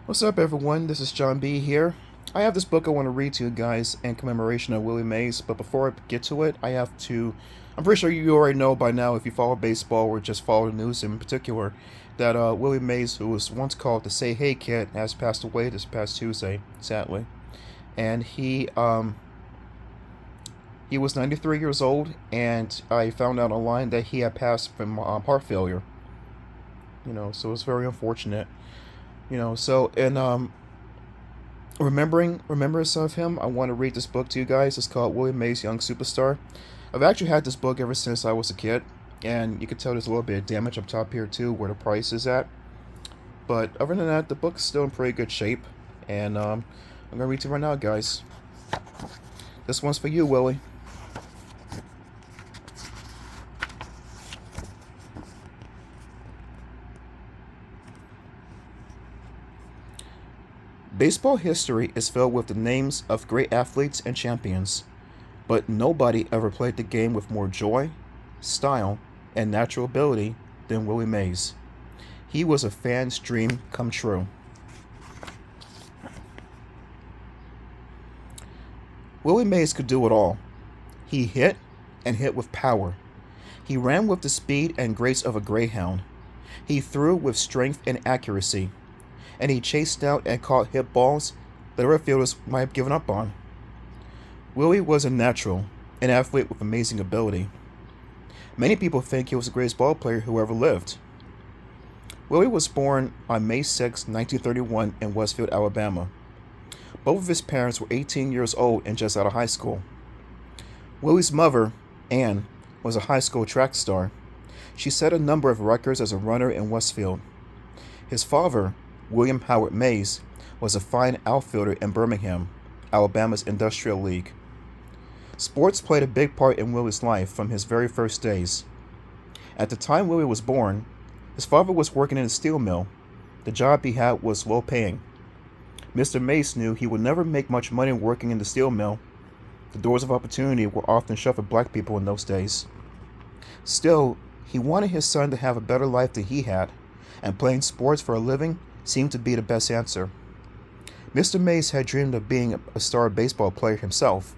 What's up, everyone? This is John B. here. I have this book I want to read to you guys in commemoration of Willie Mays, but before I get to it, I have to. I'm pretty sure you already know by now if you follow baseball or just follow the news in particular that Willie Mays, who was once called the Say Hey Kid, has passed away this past Tuesday, sadly. And he was 93 years old, and I found out online that he had passed from heart failure. So it's very unfortunate. And remembering remembrance of him, I want to read this book to you guys. It's called Willie Mays Young Superstar. I've actually had this book ever since I was a kid, and you can tell there's a little bit of damage up top here too where the price is at. But other than that, the book's still in pretty good shape, and I'm gonna read it right now, guys. This one's for you, Willie. Baseball history is filled with the names of great athletes and champions, but nobody ever played the game with more joy, style, and natural ability than Willie Mays. He was a fan's dream come true. Willie Mays could do it all. He hit and hit with power. He ran with the speed and grace of a greyhound. He threw with strength and accuracy, and he chased out and caught hit balls that other fielders might have given up on. Willie was a natural, an athlete with amazing ability. Many people think he was the greatest ball player who ever lived. Willie was born on May 6, 1931 in Westfield, Alabama. Both of his parents were 18 years old and just out of high school. Willie's mother, Ann, was a high school track star. She set a number of records as a runner in Westfield. His father, William Howard Mays, was a fine outfielder in Birmingham, Alabama's Industrial League. Sports played a big part in Willie's life from his very first days. At the time Willie was born, his father was working in a steel mill. The job he had was low paying. Mr. Mays knew he would never make much money working in the steel mill. The doors of opportunity were often shut for black people in those days. Still, he wanted his son to have a better life than he had, and playing sports for a living seemed to be the best answer. Mr. Mays had dreamed of being a star baseball player himself,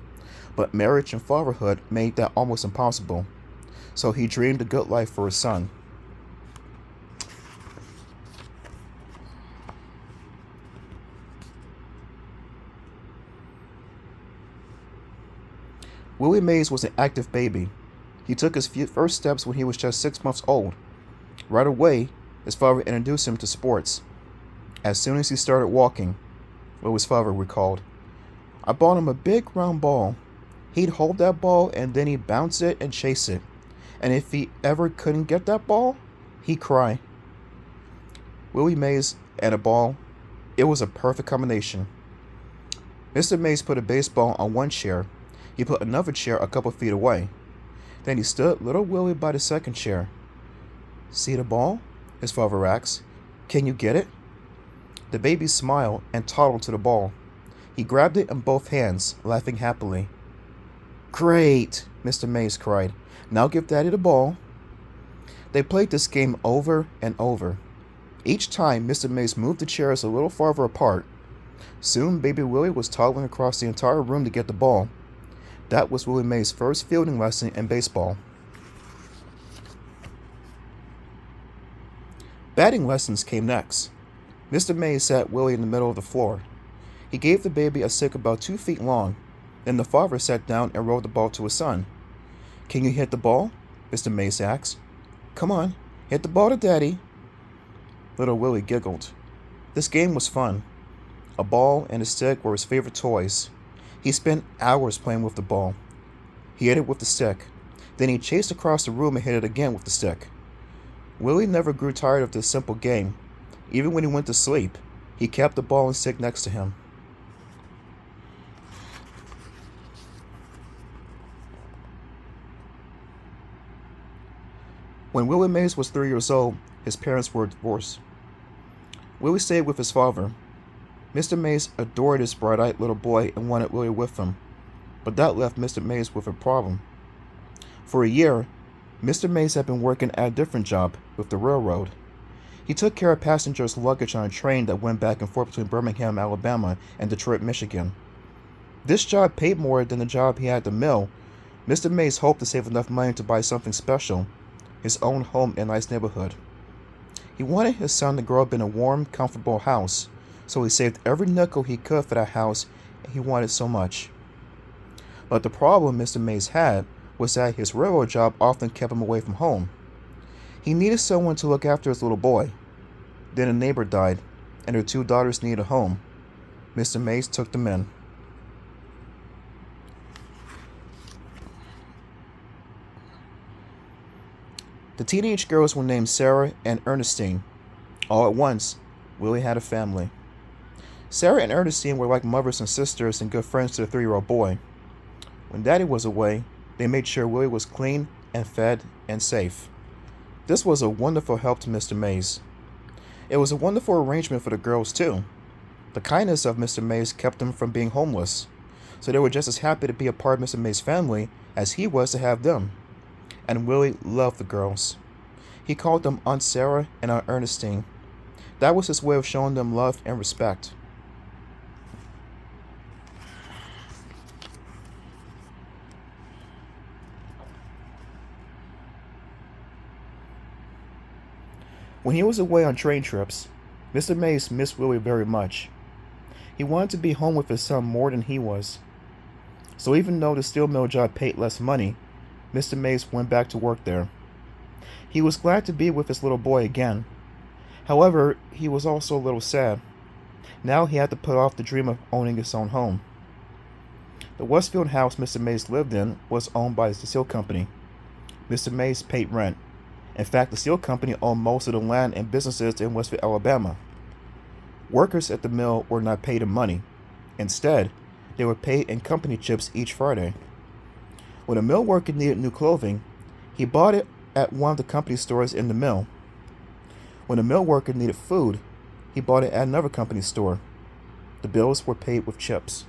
but marriage and fatherhood made that almost impossible. So he dreamed a good life for his son. Willie Mays was an active baby. He took his first steps when he was just 6 months old. Right away, his father introduced him to sports. As soon as he started walking, Willie's father recalled, I bought him a big round ball. He'd hold that ball and then he'd bounce it and chase it. And if he ever couldn't get that ball, he'd cry. Willie Mays and a ball, it was a perfect combination. Mr. Mays put a baseball on one chair. He put another chair a couple feet away. Then he stood little Willie by the second chair. See the ball? His father asked. Can you get it? The baby smiled and toddled to the ball. He grabbed it in both hands, laughing happily. Great, Mr. Mays cried. Now give Daddy the ball. They played this game over and over. Each time, Mr. Mays moved the chairs a little farther apart. Soon, baby Willie was toddling across the entire room to get the ball. That was Willie Mays' first fielding lesson in baseball. Batting lessons came next. Mr. Mays sat Willie in the middle of the floor. He gave the baby a stick about 2 feet long. Then the father sat down and rolled the ball to his son. Can you hit the ball? Mr. Mays asked. Come on, hit the ball to Daddy. Little Willie giggled. This game was fun. A ball and a stick were his favorite toys. He spent hours playing with the ball. He hit it with the stick. Then he chased across the room and hit it again with the stick. Willie never grew tired of this simple game. Even when he went to sleep, he kept the ball and stick next to him. When Willie Mays was 3 years old, his parents were divorced. Willie stayed with his father. Mr. Mays adored his bright-eyed little boy and wanted Willie with him, but that left Mr. Mays with a problem. For a year, Mr. Mays had been working at a different job with the railroad. He took care of passengers' luggage on a train that went back and forth between Birmingham, Alabama, and Detroit, Michigan. This job paid more than the job he had at the mill. Mr. Mays hoped to save enough money to buy something special, his own home in a nice neighborhood. He wanted his son to grow up in a warm, comfortable house, so he saved every nickel he could for that house he wanted so much. But the problem Mr. Mays had was that his railroad job often kept him away from home. He needed someone to look after his little boy. Then a neighbor died, and her 2 daughters needed a home. Mr. Mays took them in. The teenage girls were named Sarah and Ernestine. All at once, Willie had a family. Sarah and Ernestine were like mothers and sisters and good friends to the 3-year-old boy. When Daddy was away, they made sure Willie was clean and fed and safe. This was a wonderful help to Mr. Mays. It was a wonderful arrangement for the girls, too. The kindness of Mr. Mays kept them from being homeless, so they were just as happy to be a part of Mr. Mays' family as he was to have them. And Willie loved the girls. He called them Aunt Sarah and Aunt Ernestine. That was his way of showing them love and respect. When he was away on train trips, Mr. Mays missed Willie very much. He wanted to be home with his son more than he was. So even though the steel mill job paid less money, Mr. Mays went back to work there. He was glad to be with his little boy again. However, he was also a little sad. Now he had to put off the dream of owning his own home. The Westfield house Mr. Mays lived in was owned by the steel company. Mr. Mays paid rent. In fact, the steel company owned most of the land and businesses in Westfield, Alabama. Workers at the mill were not paid in money. Instead, they were paid in company chips each Friday. When a mill worker needed new clothing, he bought it at one of the company stores in the mill. When a mill worker needed food, he bought it at another company store. The bills were paid with chips.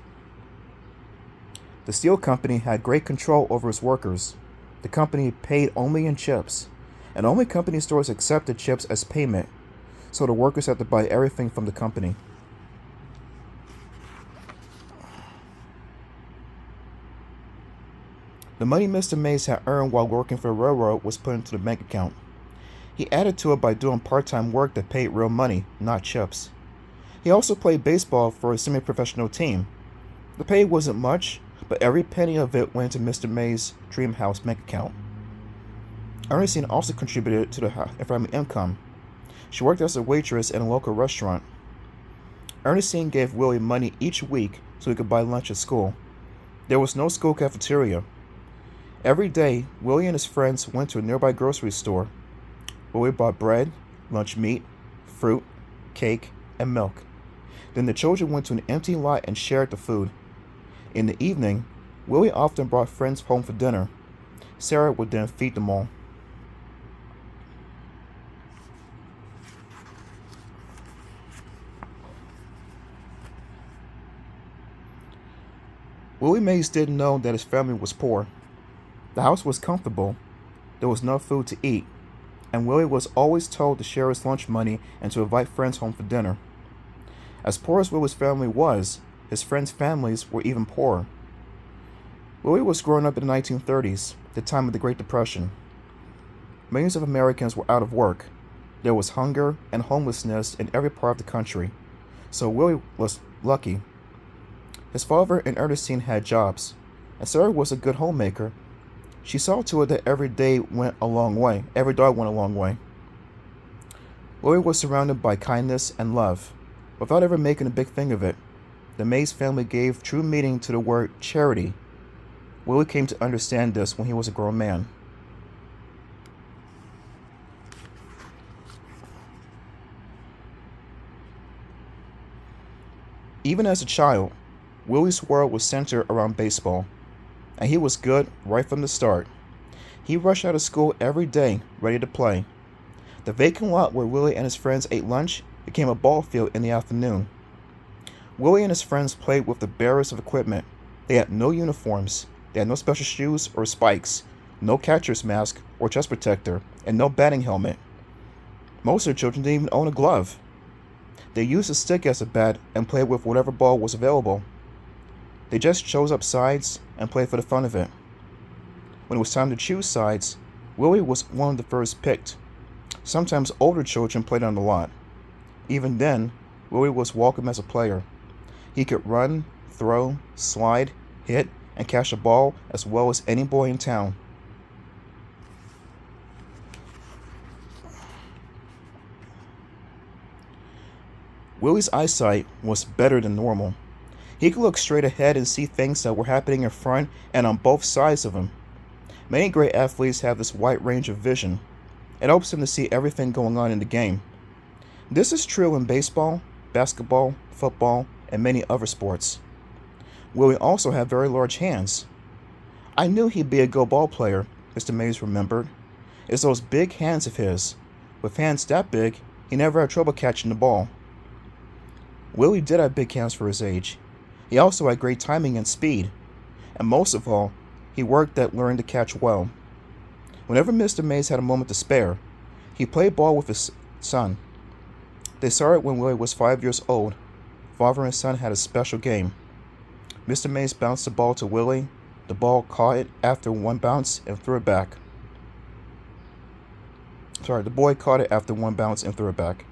The steel company had great control over its workers. The company paid only in chips, and only company stores accepted chips as payment, so the workers had to buy everything from the company. The money Mr. Mays had earned while working for the railroad was put into the bank account. He added to it by doing part-time work that paid real money, not chips. He also played baseball for a semi-professional team. The pay wasn't much, but every penny of it went into Mr. Mays' dream house bank account. Ernestine also contributed to the family income. She worked as a waitress in a local restaurant. Ernestine gave Willie money each week so he could buy lunch at school. There was no school cafeteria. Every day, Willie and his friends went to a nearby grocery store. Willie bought bread, lunch meat, fruit, cake, and milk. Then the children went to an empty lot and shared the food. In the evening, Willie often brought friends home for dinner. Sarah would then feed them all. Willie Mays didn't know that his family was poor. The house was comfortable, there was enough food to eat, and Willie was always told to share his lunch money and to invite friends home for dinner. As poor as Willie's family was, his friends' families were even poorer. Willie was growing up in the 1930s, the time of the Great Depression. Millions of Americans were out of work. There was hunger and homelessness in every part of the country, so Willie was lucky. His father and Ernestine had jobs, and Sarah was a good homemaker. She saw to it that every dog went a long way. Willie was surrounded by kindness and love, without ever making a big thing of it. The Mays family gave true meaning to the word charity. Willie came to understand this when he was a grown man. Even as a child, Willie's world was centered around baseball, and he was good right from the start. He rushed out of school every day, ready to play. The vacant lot where Willie and his friends ate lunch became a ball field in the afternoon. Willie and his friends played with the barest of equipment. They had no uniforms, they had no special shoes or spikes, no catcher's mask or chest protector, and no batting helmet. Most of the children didn't even own a glove. They used a stick as a bat and played with whatever ball was available. They just chose up sides and played for the fun of it. When it was time to choose sides, Willie was one of the first picked. Sometimes older children played on the lot. Even then, Willie was welcome as a player. He could run, throw, slide, hit, and catch a ball as well as any boy in town. Willie's eyesight was better than normal. He could look straight ahead and see things that were happening in front and on both sides of him. Many great athletes have this wide range of vision. It helps them to see everything going on in the game. This is true in baseball, basketball, football, and many other sports. Willie also had very large hands. I knew he'd be a good ball player, Mr. Mays remembered. It's those big hands of his. With hands that big, he never had trouble catching the ball. Willie did have big hands for his age. He also had great timing and speed. And most of all, he worked at learning to catch well. Whenever Mr. Mays had a moment to spare, he played ball with his son. They started when Willie was 5 years old. Father and son had a special game. Mr. Mays bounced the ball to Willie. The ball caught it after one bounce and threw it back. The boy caught it after one bounce and threw it back.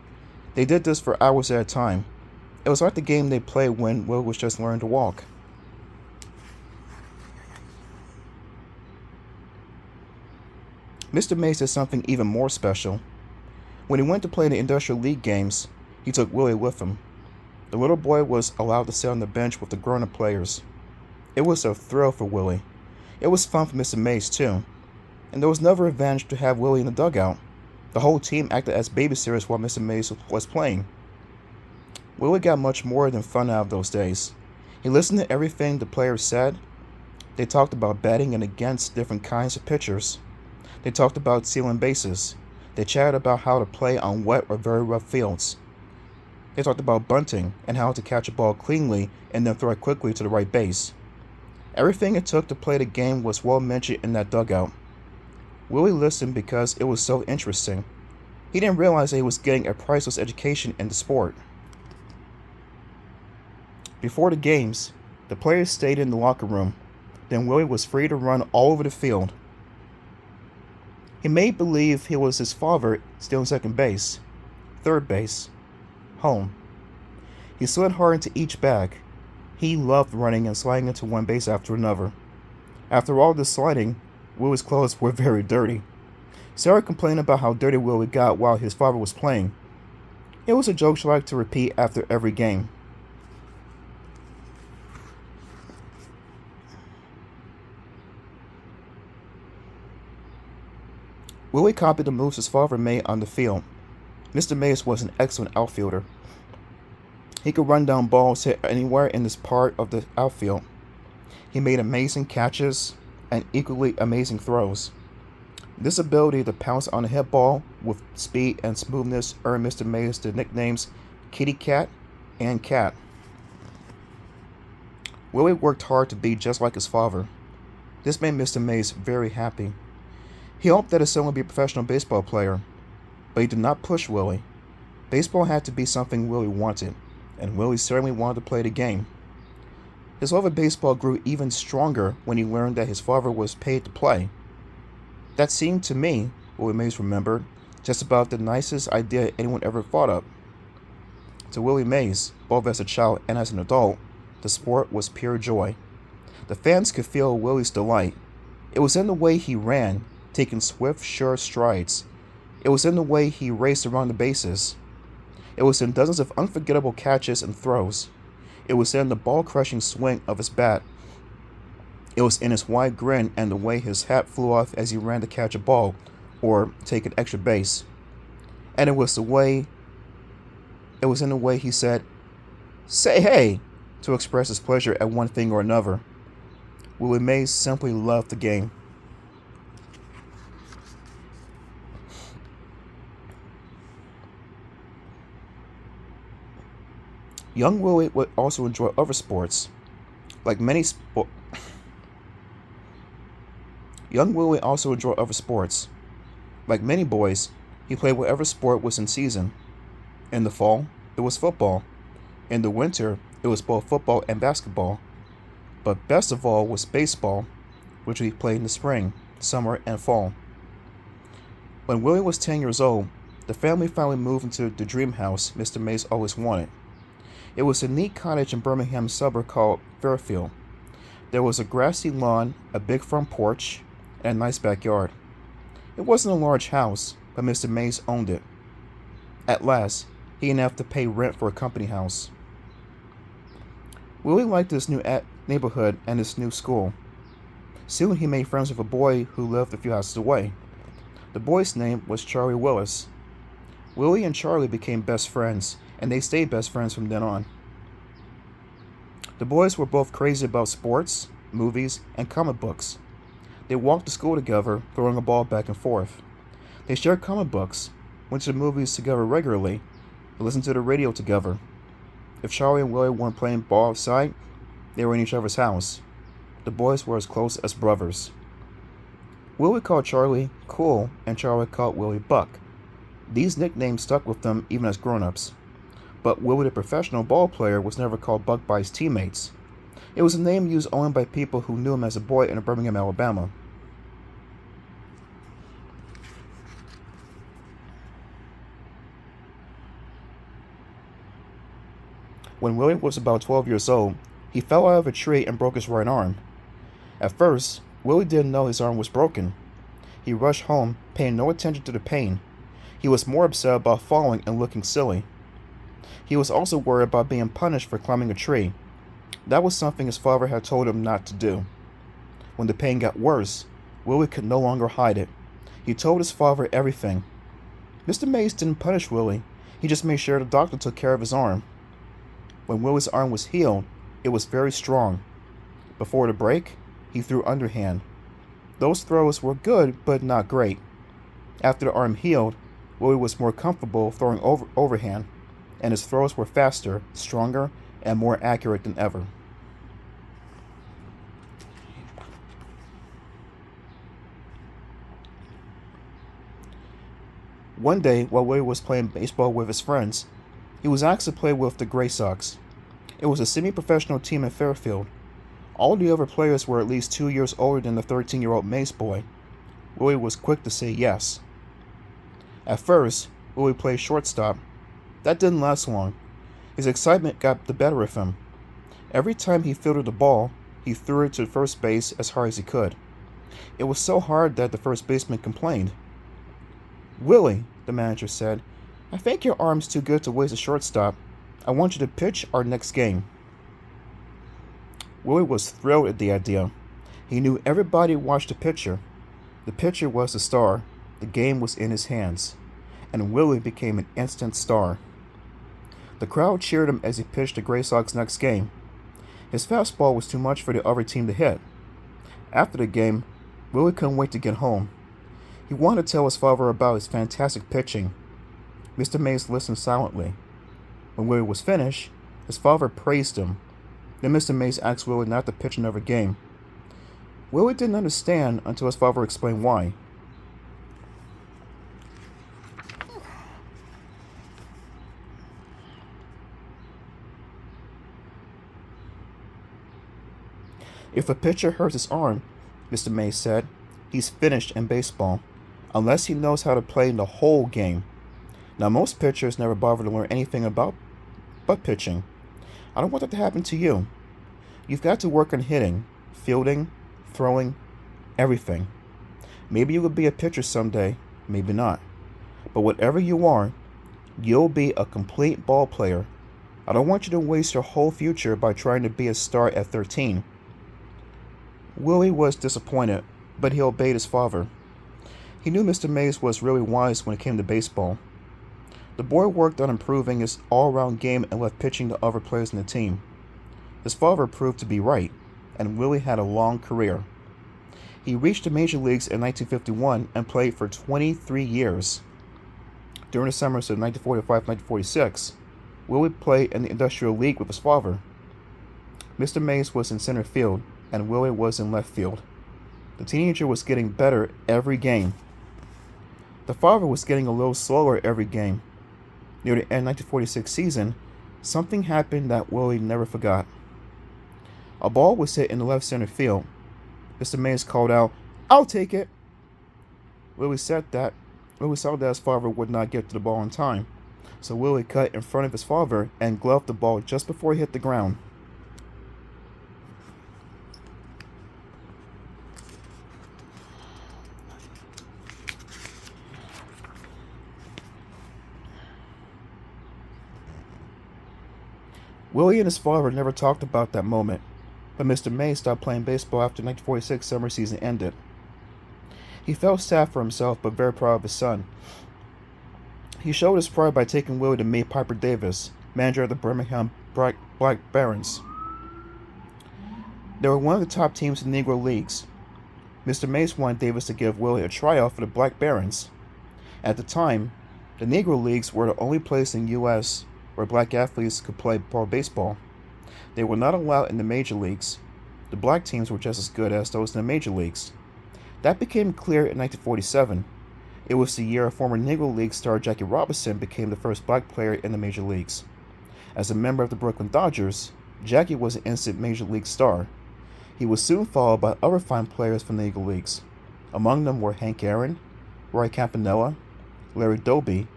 They did this for hours at a time. It was like the game they played when Will was just learning to walk. Mr. Mays did something even more special. When he went to play in the Industrial League games, he took Willie with him. The little boy was allowed to sit on the bench with the grown-up players. It was a thrill for Willie. It was fun for Mr. Mays, too. And there was never advantage to have Willie in the dugout. The whole team acted as babysitters while Mr. Mays was playing. Willie got much more than fun out of those days. He listened to everything the players said. They talked about batting and against different kinds of pitchers. They talked about stealing bases. They chatted about how to play on wet or very rough fields. They talked about bunting and how to catch a ball cleanly and then throw it quickly to the right base. Everything it took to play the game was well mentioned in that dugout. Willie listened because it was so interesting. He didn't realize that he was getting a priceless education in the sport. Before the games, the players stayed in the locker room. Then Willie was free to run all over the field. He made believe he was his father stealing second base, third base, home. He slid hard into each bag. He loved running and sliding into one base after another. After all this sliding, Willie's clothes were very dirty. Sarah complained about how dirty Willie got while his father was playing. It was a joke she liked to repeat after every game. Willie copied the moves his father made on the field. Mr. Mays was an excellent outfielder. He could run down balls hit anywhere in this part of the outfield. He made amazing catches and equally amazing throws. This ability to pounce on a hit ball with speed and smoothness earned Mr. Mays the nicknames Kitty Cat and Cat. Willie worked hard to be just like his father. This made Mr. Mays very happy. He hoped that his son would be a professional baseball player, but he did not push Willie. Baseball had to be something Willie wanted, and Willie certainly wanted to play the game. His love of baseball grew even stronger when he learned that his father was paid to play. That seemed to me, Willie Mays remembered, just about the nicest idea anyone ever thought of. To Willie Mays, both as a child and as an adult, the sport was pure joy. The fans could feel Willie's delight. It was in the way he ran, taking swift, sure strides. It was in the way he raced around the bases. It was in dozens of unforgettable catches and throws. It was in the ball-crushing swing of his bat. It was in his wide grin and the way his hat flew off as he ran to catch a ball or take an extra base. And it was in the way he said, "Say hey," to express his pleasure at one thing or another. Willie Mays simply loved the game. Young Willie would also enjoy other sports. Young Willie also enjoyed other sports. Like many boys, He played whatever sport was in season. In the fall, it was football. In the winter, it was both football and basketball. But best of all was baseball, which he played in the spring, summer, and fall. When Willie was 10 years old, the family finally moved into the dream house Mr. Mays always wanted. It was a neat cottage in Birmingham's suburb called Fairfield. There was a grassy lawn, a big front porch, and a nice backyard. It wasn't a large house, but Mr. Mays owned it. At last, he didn't have to pay rent for a company house. Willie liked his new neighborhood and his new school. Soon he made friends with a boy who lived a few houses away. The boy's name was Charlie Willis. Willie and Charlie became best friends, and they stayed best friends from then on. The boys were both crazy about sports, movies, and comic books. They walked to school together, throwing a ball back and forth. They shared comic books, went to the movies together regularly, and listened to the radio together. If Charlie and Willie weren't playing ball outside, they were in each other's house. The boys were as close as brothers. Willie called Charlie Cool, and Charlie called Willie Buck. These nicknames stuck with them even as grown-ups. But Willie, the professional ball player, was never called Buck by his teammates. It was a name used only by people who knew him as a boy in Birmingham, Alabama. When Willie was about 12 years old, he fell out of a tree and broke his right arm. At first, Willie didn't know his arm was broken. He rushed home, paying no attention to the pain. He was more upset about falling and looking silly. He was also worried about being punished for climbing a tree. That was something his father had told him not to do. When the pain got worse, Willie could no longer hide it. He told his father everything. Mr. Mays didn't punish Willie. He just made sure the doctor took care of his arm. When Willie's arm was healed, it was very strong. Before the break, he threw underhand. Those throws were good, but not great. After the arm healed, Willie was more comfortable throwing overhand, and his throws were faster, stronger, and more accurate than ever. One day, while Willie was playing baseball with his friends, he was asked to play with the Gray Sox. It was a semi-professional team in Fairfield. All the other players were at least 2 years older than the 13-year-old Mays boy. Willie was quick to say yes. At first, Willie played shortstop. That didn't last long. His excitement got the better of him. Every time he fielded the ball, he threw it to first base as hard as he could. It was so hard that the first baseman complained. "Willie," the manager said, "I think your arm's too good to waste a shortstop. I want you to pitch our next game." Willie was thrilled at the idea. He knew everybody watched the pitcher. The pitcher was the star. The game was in his hands. And Willie became an instant star. The crowd cheered him as he pitched the Gray Sox next game. His fastball was too much for the other team to hit. After the game, Willie couldn't wait to get home. He wanted to tell his father about his fantastic pitching. Mr. Mays listened silently. When Willie was finished, his father praised him. Then Mr. Mays asked Willie not to pitch another game. Willie didn't understand until his father explained why. If a pitcher hurts his arm, Mr. Mays said, he's finished in baseball, unless he knows how to play in the whole game. Now, most pitchers never bother to learn anything about but pitching. I don't want that to happen to you. You've got to work on hitting, fielding, throwing, everything. Maybe you will be a pitcher someday, maybe not. But whatever you are, you'll be a complete ball player. I don't want you to waste your whole future by trying to be a star at 13. Willie was disappointed, but he obeyed his father. He knew Mr. Mays was really wise when it came to baseball. The boy worked on improving his all-around game and left pitching to other players in the team. His father proved to be right, and Willie had a long career. He reached the major leagues in 1951 and played for 23 years. During the summers of 1945-1946, Willie played in the Industrial League with his father. Mr. Mays was in center field, and Willie was in left field. The teenager was getting better every game. The father was getting a little slower every game. Near the end of the 1946 season, something happened that Willie never forgot. A ball was hit in the left center field. Mr. Mays called out, "I'll take it!" Willie said that. Willie saw that his father would not get to the ball in time, so Willie cut in front of his father and gloved the ball just before it hit the ground. Willie and his father never talked about that moment, but Mr. Mays stopped playing baseball after the 1946 summer season ended. He felt sad for himself, but very proud of his son. He showed his pride by taking Willie to meet Piper Davis, manager of the Birmingham Black Barons. They were one of the top teams in the Negro Leagues. Mr. Mays wanted Davis to give Willie a tryout for the Black Barons. At the time, the Negro Leagues were the only place in the U.S. where black athletes could play pro baseball. They were not allowed in the major leagues. The black teams were just as good as those in the major leagues. That became clear in 1947. It was the year former Negro League star Jackie Robinson became the first black player in the major leagues. As a member of the Brooklyn Dodgers, Jackie was an instant major league star. He was soon followed by other fine players from the Negro Leagues. Among them were Hank Aaron, Roy Campanella, Larry Doby,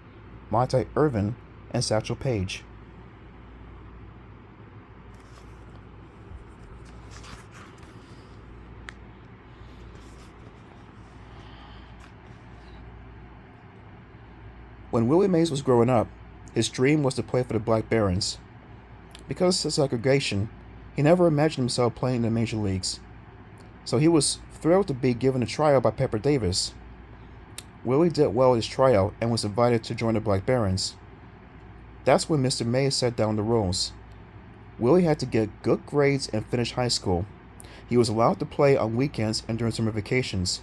Monte Irvin, and Satchel Paige. When Willie Mays was growing up, his dream was to play for the Black Barons. Because of segregation, he never imagined himself playing in the major leagues. So he was thrilled to be given a tryout by Pepper Davis. Willie did well at his tryout and was invited to join the Black Barons. That's when Mr. Mays set down the rules. Willie had to get good grades and finish high school. He was allowed to play on weekends and during summer vacations.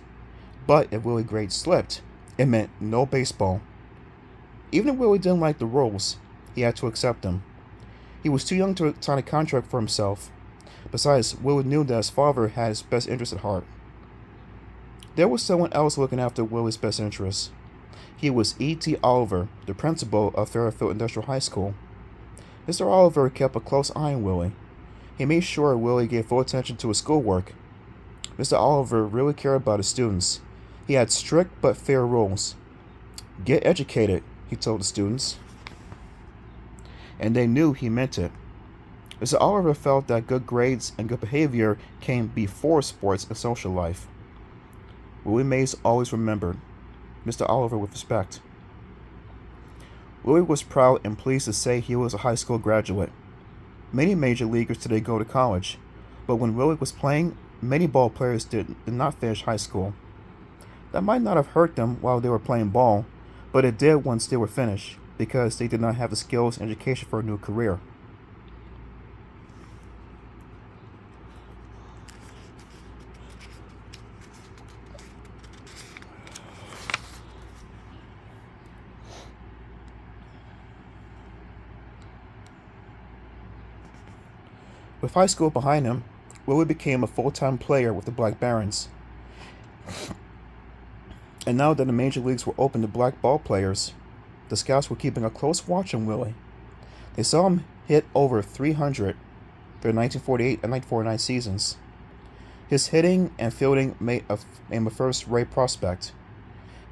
But if Willie's grades slipped, it meant no baseball. Even if Willie didn't like the rules, he had to accept them. He was too young to sign a contract for himself. Besides, Willie knew that his father had his best interest at heart. There was someone else looking after Willie's best interests. He was E.T. Oliver, the principal of Fairfield Industrial High School. Mr. Oliver kept a close eye on Willie. He made sure Willie gave full attention to his schoolwork. Mr. Oliver really cared about his students. He had strict but fair rules. "Get educated," he told the students. And they knew he meant it. Mr. Oliver felt that good grades and good behavior came before sports and social life. Willie Mays always remembered Mr. Oliver with respect. Willie was proud and pleased to say he was a high school graduate. Many major leaguers today go to college, but when Willie was playing, many ball players did not finish high school. That might not have hurt them while they were playing ball, but it did once they were finished, because they did not have the skills and education for a new career. With high school behind him, Willie became a full-time player with the Black Barons. And now that the major leagues were open to black ball players, the scouts were keeping a close watch on Willie. They saw him hit over 300 during 1948 and 1949 seasons. His hitting and fielding made him a first-rate prospect.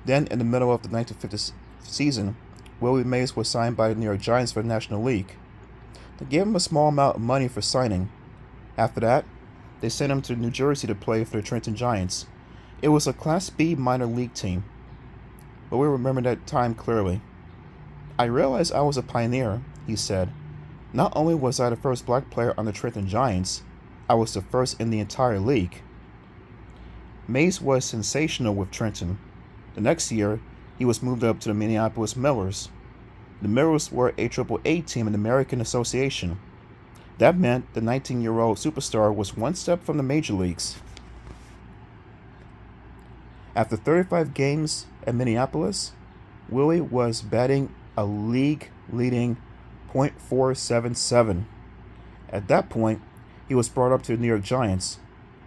Then, in the middle of the 1950 season, Willie Mays was signed by the New York Giants for the National League. They gave him a small amount of money for signing. After that, they sent him to New Jersey to play for the Trenton Giants. It was a Class B minor league team. But we remember that time clearly. "I realized I was a pioneer," he said. "Not only was I the first black player on the Trenton Giants, I was the first in the entire league." Mays was sensational with Trenton. The next year, he was moved up to the Minneapolis Millers. The Millers were a Triple-A team in the American Association. That meant the 19-year-old superstar was one step from the major leagues. After 35 games at Minneapolis, Willie was batting a league-leading .477. At that point, he was brought up to the New York Giants.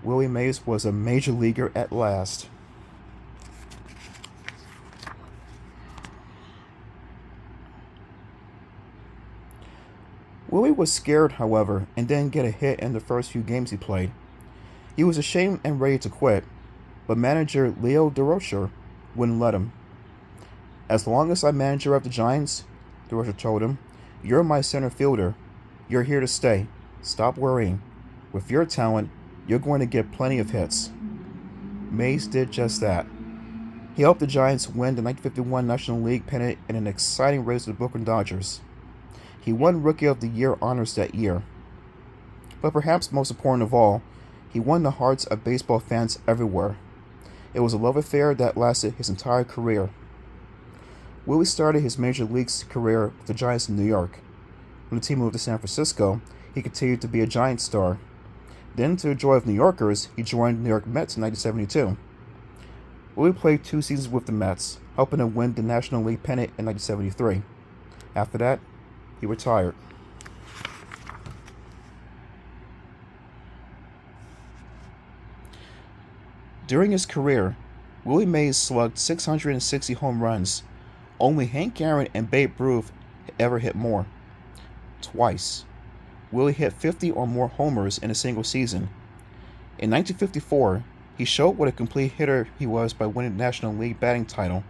Willie Mays was a major leaguer at last. Willie was scared, however, and didn't get a hit in the first few games he played. He was ashamed and ready to quit, but manager Leo DeRocher wouldn't let him. "As long as I'm manager of the Giants," DeRocher told him, "you're my center fielder. You're here to stay. Stop worrying. With your talent, you're going to get plenty of hits." Mays did just that. He helped the Giants win the 1951 National League pennant in an exciting race to the Brooklyn Dodgers. He won Rookie of the Year honors that year. But perhaps most important of all, he won the hearts of baseball fans everywhere. It was a love affair that lasted his entire career. Willie started his major leagues career with the Giants in New York. When the team moved to San Francisco, he continued to be a Giants star. Then, to the joy of New Yorkers, he joined the New York Mets in 1972. Willie played 2 seasons with the Mets, helping them win the National League pennant in 1973. After that, he retired. During his career, Willie Mays slugged 660 home runs. Only Hank Aaron and Babe Ruth ever hit more. Twice. Willie hit 50 or more homers in a single season. In 1954, he showed what a complete hitter he was by winning the National League batting title.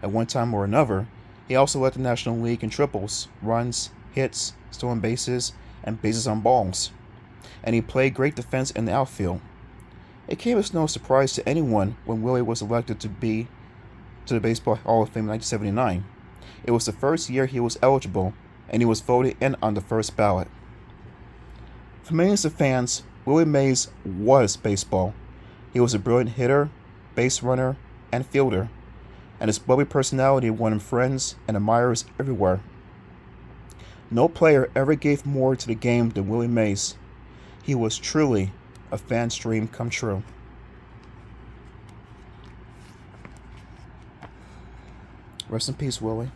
At one time or another, he also led the National League in triples, runs, hits, stolen bases, and bases on balls. And he played great defense in the outfield. It came as no surprise to anyone when Willie was elected to the Baseball Hall of Fame in 1979. It was the first year he was eligible, and he was voted in on the first ballot. For millions of fans, Willie Mays was baseball. He was a brilliant hitter, base runner, and fielder, and his bubbly personality won him friends and admirers everywhere. No player ever gave more to the game than Willie Mays. He was truly a fan's dream come true. Rest in peace, Willie.